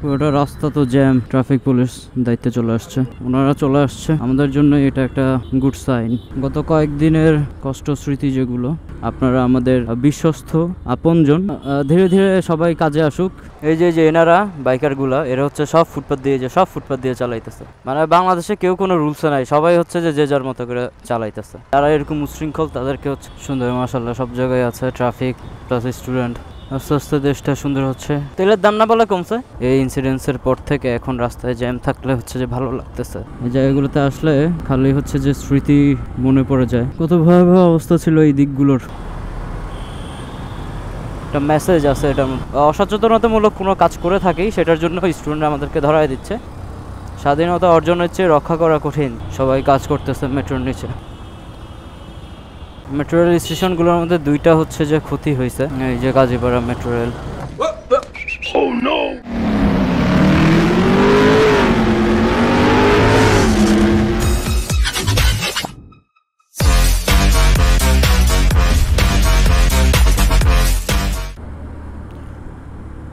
পুরোটা রাস্তা তো জ্যাম, ট্রাফিক পুলিশ দায়িত্বে চলে আসছে, ওনারা চলে আসছে আমাদের জন্য, এটা একটা গুড সাইন। গত কয়েকদিনের কষ্ট স্মৃতি যেগুলো, আপনারা আমাদের বিশ্বস্ত আপনজন, ধীরে ধীরে সবাই কাজে আসুক। এই যে এনারা বাইকার গুলা, এরা হচ্ছে সব ফুটপাথ দিয়ে চালাইতেছে। মানে বাংলাদেশে কেউ কোনো রুলস নাই, সবাই হচ্ছে যে যার মতো করে চালাইতেছে। যারা এরকম উশৃঙ্খল তাদেরকে হচ্ছে সুন্দর, মাশাআল্লাহ সব জায়গায় আছে ট্রাফিক প্লাস স্টুডেন্ট। আস্তে আস্তে দেশটা সুন্দর হচ্ছে। তেলের দাম না বলে কমছে। এই ইনসিডেন্টসের পর থেকে এখন রাস্তায় জ্যাম থাকলে হচ্ছে যে ভালো লাগতেছে। এই জায়গাগুলোতে আসলে খালি হচ্ছে যে স্মৃতি মনে পড়ে যায়, কত ভয়াবহ অবস্থা ছিল এই দিকগুলোর। একটা মেসেজ আছে, এটা অসচেতনতামূলক কোনো কাজ করে থাকি, সেটার জন্য স্টুডেন্ট আমাদেরকে ধরায় দিচ্ছে। স্বাধীনতা অর্জনের চেয়ে রক্ষা করা কঠিন, সবাই কাজ করতেছে মেট্রোর নিচে। মেট্রো রেল স্টেশনগুলোর মধ্যে দুইটা হচ্ছে যে ক্ষতি হয়েছে, এই যে Gazipara metro rail.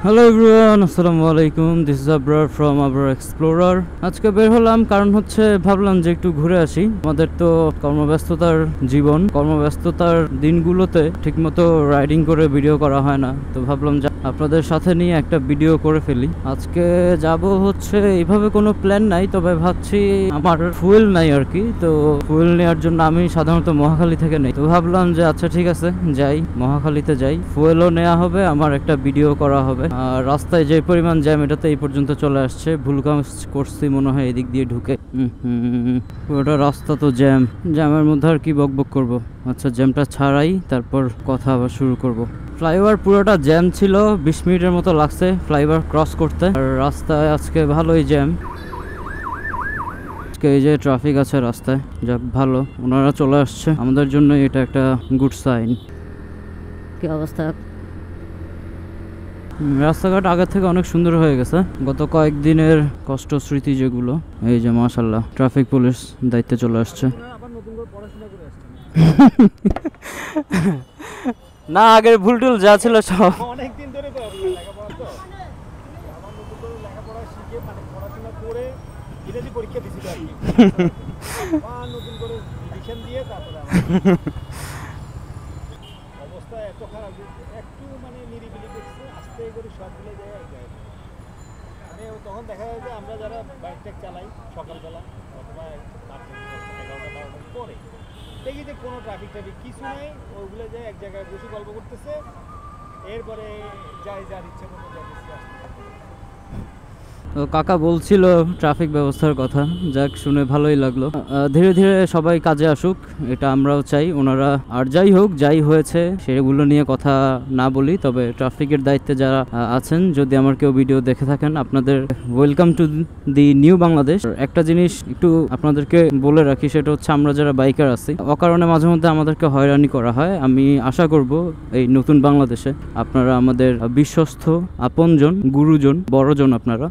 Hello everyone, আসসালামু আলাইকুম। This is Abrar from Abrar explorer. আজকে বের হলাম কারণ হচ্ছে ভাবলাম যে একটু ঘুরে আসি। আমাদের তো কর্মব্যস্ততার জীবন, কর্মব্যস্ততার দিনগুলোতে ঠিকমতো রাইডিং করে ভিডিও করা হয় না, তো ভাবলাম যে আপনাদের সাথে নিয়ে একটা ভিডিও করে ফেলি। আজকে যাব হচ্ছে এইভাবে কোনো প্ল্যান নাই, তবে ভাবছি আমার ফুয়েল নাই আর কি, তো ফুয়েল নেওয়ার জন্য আমি সাধারণত মহাখালী থেকে নেই, তো ভাবলাম যে আচ্ছা ঠিক আছে যাই, মহাখালীতে যাই, ফুয়েলও নেওয়া হবে, আমার একটা ভিডিও করা হবে। আর রাস্তায় যে পরিমাণ জ্যাম, এটাতে এই পর্যন্ত চলে আসছে, ভুল কাজ করছি মনে হয় এদিক দিয়ে ঢুকে। পুরোটা রাস্তা তো জ্যাম, জ্যামের মধ্যে আর কি বকবক করব। আচ্ছা জ্যামটা ছাড়াই তারপর কথা আবার শুরু করব। ফ্লাইওভার পুরোটা জ্যাম ছিল, 20 মিনিটের মতো লাগছে ফ্লাইওভার ক্রস করতে। আর রাস্তায় আজকে ভালোই জ্যাম, এই যে ট্রাফিক আছে রাস্তায়, যাক ভালো, ওনারা চলে আসছে আমাদের জন্য, এটা একটা গুড সাইন। কি অবস্থা? রাস্তাঘাট আগের থেকে অনেক সুন্দর হয়ে গেছে, গত কয়েকদিনের কষ্ট স্মৃতি যেগুলো। এই যে মাশাআল্লাহ ট্রাফিক পুলিশ দায়িত্বে চলে আসছে। না আগের ভুল টুল যা ছিল সব অনেকদিন ধরে লেখাপড়া তো আমার নতুন করে লেখাপড়া শিখে মানে পড়াশোনা করে ইংরেজি পরীক্ষা দিয়েছিল আর কি, নতুন করে রিভিশন দিয়ে তারপরে অবস্থা এত খারাপ, একটু মানে নিরিবিলি দেখছে, আস্তে করে সবগুলো জায়গায় যায়। মানে তখন দেখা যায় যে আমরা যারা বাইক টাইক চালাই সকালবেলা অথবা 11টা-12টার পরে দেখি যে কোনো ট্রাফিক কিছু নাই, ওইগুলো যায় এক জায়গায় বসে গল্প করতেছে, এরপরে যাই যার ইচ্ছে মতো যাচ্ছে। তো কাকা বলছিল ট্রাফিক ব্যবস্থার কথা, যাক শুনে ভালোই লাগলো। ধীরে ধীরে সবাই কাজে আসুক, এটা আমরাও চাই। ওনারা আর যাই হোক, যাই হয়েছে সেগুলো নিয়ে কথা না বলি, তবে ট্রাফিকের দায়িত্বে যারা আছেন, যদি আমার কেউ ভিডিও দেখে থাকেন, আপনাদের welcome to the new Bangladesh. একটা জিনিস একটু আপনাদেরকে বলে রাখি, সেটা হচ্ছে আমরা যারা বাইকার আছি, অকারণে মাঝে মধ্যে আমাদেরকে হয়রানি করা হয়। আমি আশা করব এই নতুন বাংলাদেশে আপনারা আমাদের বিশ্বস্ত আপনজন, গুরুজন, বড়জন আপনারা,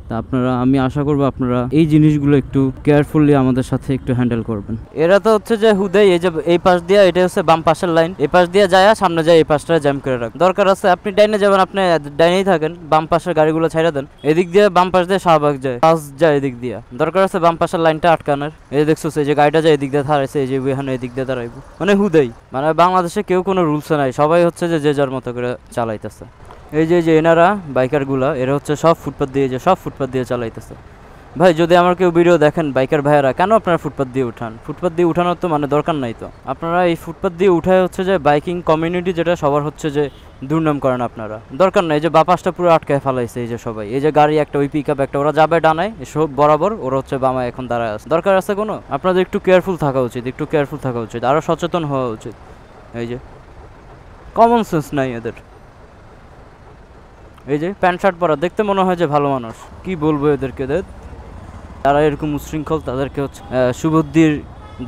আমি আশা করবো আপনারা এই জিনিসগুলো একটু কেয়ারফুলি আমাদের সাথে একটু হ্যান্ডেল করবেন। এরা তো হচ্ছে যে হুদাই এই যে এই পাশ দিয়ে, এটা হচ্ছে বাম পাশের লাইন, এই পাশ দিয়ে যায় সামনে যায়, এই পাশটা জ্যাম করে রাখ। দরকার আছে আপনি ডাইনে যাবেন, আপনি ডাইনেই থাকেন, বাম পাশের গাড়িগুলো ছাইড়া দেন, এদিক দিয়ে বাম পাশ দিয়ে শাহবাগ যায়, পাশ যায় এদিক দিয়ে। দরকার আছে বাম পাশের লাইনটা আটকানোর। এই দেখছো এই যে গাড়িটা যায় এদিক দিয়ে দাঁড়াইছে, এই যে এখানে এদিক দিয়ে দাঁড়াইবো, মানে হুদাই। মানে বাংলাদেশে কেউ কোনো রুলস নাই, সবাই হচ্ছে যে যার মতো করে চালাইতেছে। এই যে এনারা বাইকার গুলা, এরা হচ্ছে সব ফুটপাথ দিয়ে চালাইতেছে। ভাই যদি আমার কেউ ভিডিও দেখেন, বাইকার ভাইয়েরা, কেন আপনারা ফুটপাথ দিয়ে উঠান? ফুটপাথ দিয়ে উঠানোর তো মানে দরকার নাই তো। আপনারা এই ফুটপাথ দিয়ে উঠায় হচ্ছে যে বাইকিং কমিউনিটি যেটা, সবার হচ্ছে যে দুর্নাম করেন আপনারা। দরকার নাই, যে বাপাসটা পুরো আটকায় ফেলাইছে এই যে সবাই, এই যে গাড়ি একটা, ওই পিক আপ একটা, ওরা যাবে ডানায় সব বরাবর, ওরা হচ্ছে বামায় এখন দাঁড়ায় আছে। দরকার আছে কোনো? আপনাদের একটু কেয়ারফুল থাকা উচিত, আরও সচেতন হওয়া উচিত। এই যে কমন সেন্স নাই এদের। এই যে প্যান্ট শার্ট পরা, দেখতে মনে হয় যে ভালো মানুষ, কি বলবো এদেরকে। যারা এরকম উশৃঙ্খল তাদেরকে হচ্ছে সুবুদ্ধির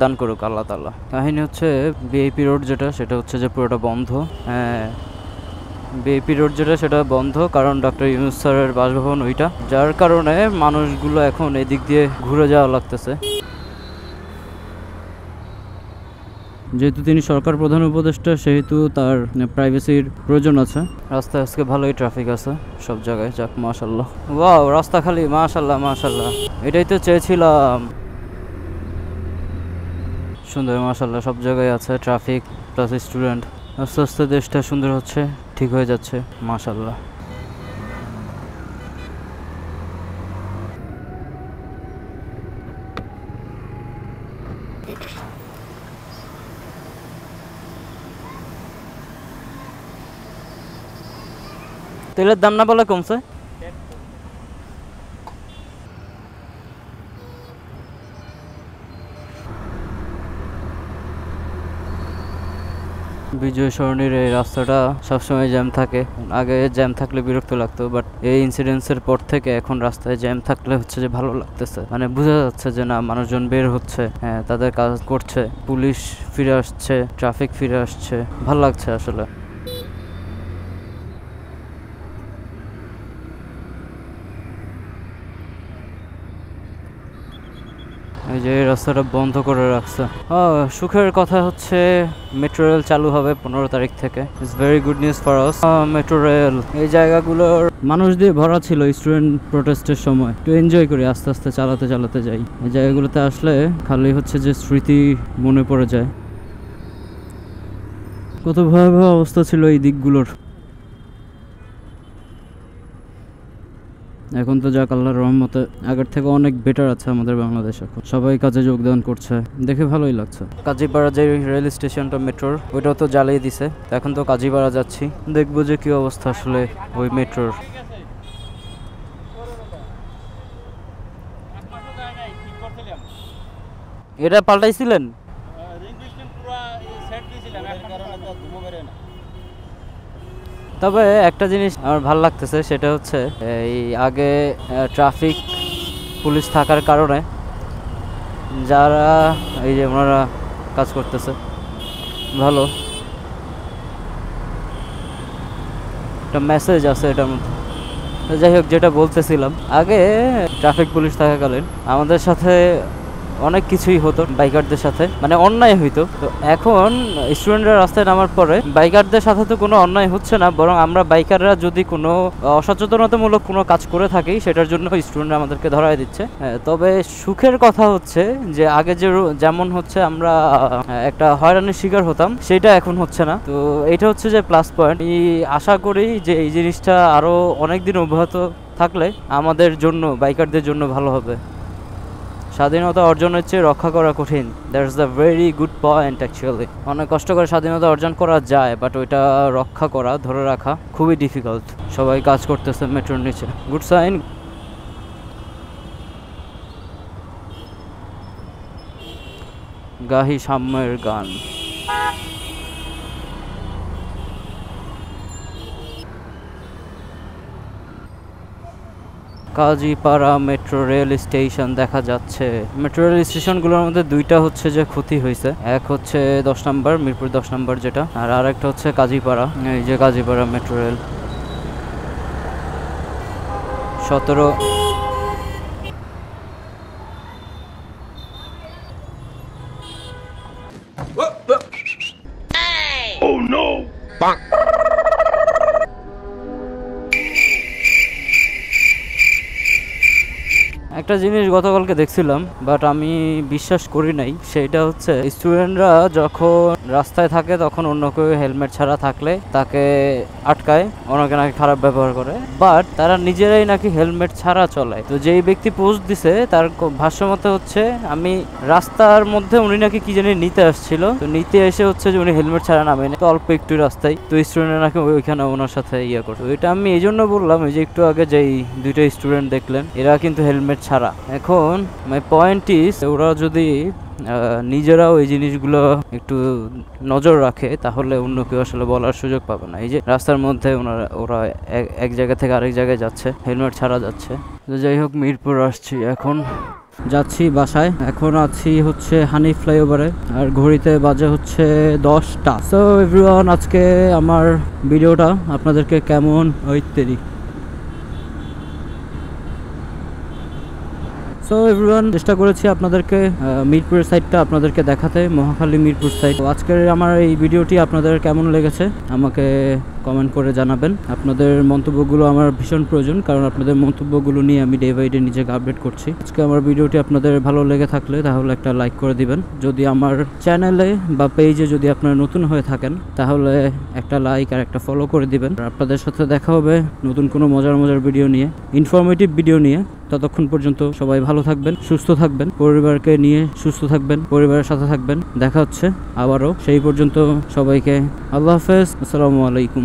দান করুক আল্লাহ তাআলা। কাহিনী হচ্ছে বিআইপি রোড যেটা, সেটা হচ্ছে যে পুরোটা বন্ধ। হ্যাঁ, বিআইপি রোড যেটা সেটা বন্ধ, কারণ ডক্টর ইউনূস স্যারের বাসভবন ওইটা, যার কারণে মানুষগুলো এখন এদিক দিয়ে ঘুরে যাওয়া লাগতেছে। যেহেতু তিনি সরকার প্রধান উপদেষ্টা সেহেতু তার প্রাইভেসির প্রয়োজন আছে। রাস্তায় আজকে ভালোই ট্রাফিক আছে সব জায়গায়, যাক মাশাল্লাহ। ওয়াও, রাস্তা খালি, মাশাল্লাহ মাশাল্লাহ, এটাই তো চেয়েছিলাম। সুন্দর মাশাল্লাহ, সব জায়গায় আছে ট্রাফিক প্লাস স্টুডেন্ট। আস্তে আস্তে দেশটা সুন্দর হচ্ছে, ঠিক হয়ে যাচ্ছে মাশাল্লাহ। তেলের দাম না বলে কমছে? বিজয় সরণির এই রাস্তাটা সবসময় জ্যাম থাকে। আগে জ্যাম থাকলে বিরক্ত লাগতো, বাট এই ইনসিডেন্টসের পর থেকে এখন রাস্তায় জ্যাম থাকলে হচ্ছে যে ভালো লাগতেছে, মানে বোঝা যাচ্ছে যে না, মানুষজন বের হচ্ছে, হ্যাঁ তাদের কাজ করছে, পুলিশ ফিরে আসছে, ট্রাফিক ফিরে আসছে, ভালো লাগছে আসলে। এই যে এই রাস্তাটা বন্ধ করে রাখছে। সুখের কথা হচ্ছে মেট্রো রেল চালু হবে 15 তারিখ থেকে। It's very good news for us. Metro rail এই জায়গাগুলোর মানুষ দিয়ে ভরা ছিল স্টুডেন্ট প্রোটেস্টের সময়। একটু এনজয় করি, আস্তে আস্তে চালাতে চালাতে যাই। এই জায়গাগুলোতে আসলে খালি হচ্ছে যে স্মৃতি মনে পড়ে যায়। কত ভয়াবহ অবস্থা ছিল এই দিকগুলোর। এখন তো যাক আল্লাহর রহমতে আগের থেকে অনেক বেটার আছে আমাদের বাংলাদেশ। এখন সবাই কাজে যোগদান করছে, দেখে ভালোই লাগছে। কাজীপাড়া যে রেল স্টেশনটা মেট্রোর, ওইটাও তো জ্বালিয়ে দিছে। এখন তো কাজীপাড়া যাচ্ছি, দেখবো যে কি অবস্থা আসলে ওই মেট্রোর। এটা পাল্টাইছিলেন? তবে একটা জিনিস আমার ভালো লাগতেছে, সেটা হচ্ছে এই আগে ট্রাফিক পুলিশ থাকার কারণে যারা এই যে ওনারা কাজ করতেছে ভালো, একটা মেসেজ আছে এটার মধ্যে। যাই হোক, যেটা বলতেছিলাম, আগে ট্রাফিক পুলিশ থাকাকালীন আমাদের সাথে অনেক কিছুই হতো, বাইকারদের সাথে মানে অন্যায় হইতো। তো এখন স্টুডেন্টরা রাস্তায় নামার পরে বাইকারদের সাথে তো কোনো অন্যায় হচ্ছে না, বরং আমরা বাইকাররা যদি কোনো অসচেতনতামূলক কোনো কাজ করে থাকি সেটার জন্য স্টুডেন্টরা আমাদেরকে ধরায় দিচ্ছে। তবে সুখের কথা হচ্ছে যে আগে যেমন হচ্ছে আমরা একটা হয়রানির শিকার হতাম, সেটা এখন হচ্ছে না। তো এটা হচ্ছে যে প্লাস পয়েন্ট। আশা করি যে এই জিনিসটা আরো অনেকদিন অব্যাহত থাকলে আমাদের জন্য, বাইকারদের জন্য ভালো হবে। স্বাধীনতা অর্জনের চেয়ে রক্ষা করা কঠিন, that's the very good point actually. অনেক কষ্ট করে স্বাধীনতা অর্জন করা যায়, বাট ওইটা রক্ষা করা, ধরে রাখা খুবই ডিফিকাল্ট। সবাই কাজ করতেছে মেট্রোর নিচে, গুড সাইন। গাহি সাম্যের গান। কাজীপাড়া মেট্রো রেল স্টেশন দেখা যাচ্ছে। মেট্রো রেল স্টেশনগুলোর মধ্যে দুইটা হচ্ছে যে ক্ষতি হয়েছে, এক হচ্ছে 10 নম্বর, মিরপুর 10 নম্বর যেটা, আর আরেকটা হচ্ছে কাজীপাড়া। এই যে Kazipara metro rail 17। Oh no! একটা জিনিস গতকালকে দেখছিলাম, বাট আমি বিশ্বাস করি নাই। সেটা হচ্ছে স্টুডেন্টরা যখন রাস্তায় থাকে তখন অন্য কেউ হেলমেট ছাড়া থাকলে তাকে আটকায়, ওনাকে নাকি খারাপ ব্যবহার করে, বাট তারা নিজেরাই নাকি হেলমেট ছাড়া চলায়। তো যেই ব্যক্তি পোস্ট দিছে তার ভাষ্য মতে হচ্ছে আমি রাস্তার মধ্যে উনি নাকি কি জানি নিতে আসছিল, তো নিতে এসে হচ্ছে যে উনি হেলমেট ছাড়া নামেন, তো অল্প একটু রাস্তায়, তো স্টুডেন্ট নাকি ওইখানে ওনার সাথে ইয়ে করে। এটা আমি এই জন্য বললাম, এই যে একটু আগে যেই দুইটা স্টুডেন্ট দেখলেন এরা কিন্তু হেলমেট ছাড়া। এখন মাই পয়েন্ট ইজ, ওরা যদি নিজেরাও এই জিনিসগুলো একটু নজর রাখে তাহলে অন্য কেউ আসলে বলার সুযোগ পাবে না। এই যে রাস্তার মধ্যে ওরা এক জায়গা থেকে আরেক জায়গায় যাচ্ছে, হেলমেট ছাড়া যাচ্ছে। তো যাই হোক, মিরপুর আসছি, এখন যাচ্ছি বাসায়। এখন আছি হচ্ছে হানি ফ্লাইওভারে, আর ঘড়িতে বাজে হচ্ছে 10টা। সো এভরিওয়ান, আজকে আমার ভিডিওটা আপনাদেরকে কেমন ইত্যাদি সো এভরিওয়ান, চেষ্টা করেছি আপনাদেরকে মিরপুরের সাইডটা আপনাদেরকে দেখাতে, মহাখালী মিরপুর সাইড। আজকের আমার এই ভিডিওটি আপনাদের কেমন লেগেছে আমাকে কমেন্ট করে জানাবেন। আপনাদের মন্তব্যগুলো আমার ভীষণ প্রয়োজন, কারণ আপনাদের মন্তব্যগুলো নিয়ে আমি ডে বাই ডে নিজেকে আপডেট করছি। আজকে আমার ভিডিওটি আপনাদের ভালো লেগে থাকলে তাহলে একটা লাইক করে দিবেন। যদি আমার চ্যানেলে বা পেজে যদি আপনারা নতুন হয়ে থাকেন তাহলে একটা লাইক আর একটা ফলো করে দিবেন। আর আপনাদের সাথে দেখা হবে নতুন কোনো মজার মজার ভিডিও নিয়ে, ইনফরমেটিভ ভিডিও নিয়ে। ততক্ষণ পর্যন্ত সবাই ভালো থাকবেন, সুস্থ থাকবেন, পরিবারকে নিয়ে সুস্থ থাকবেন, পরিবারের সাথে থাকবেন। দেখা হচ্ছে আবারও, সেই পর্যন্ত সবাইকে আল্লাহ হাফেজ, আসসালামু আলাইকুম।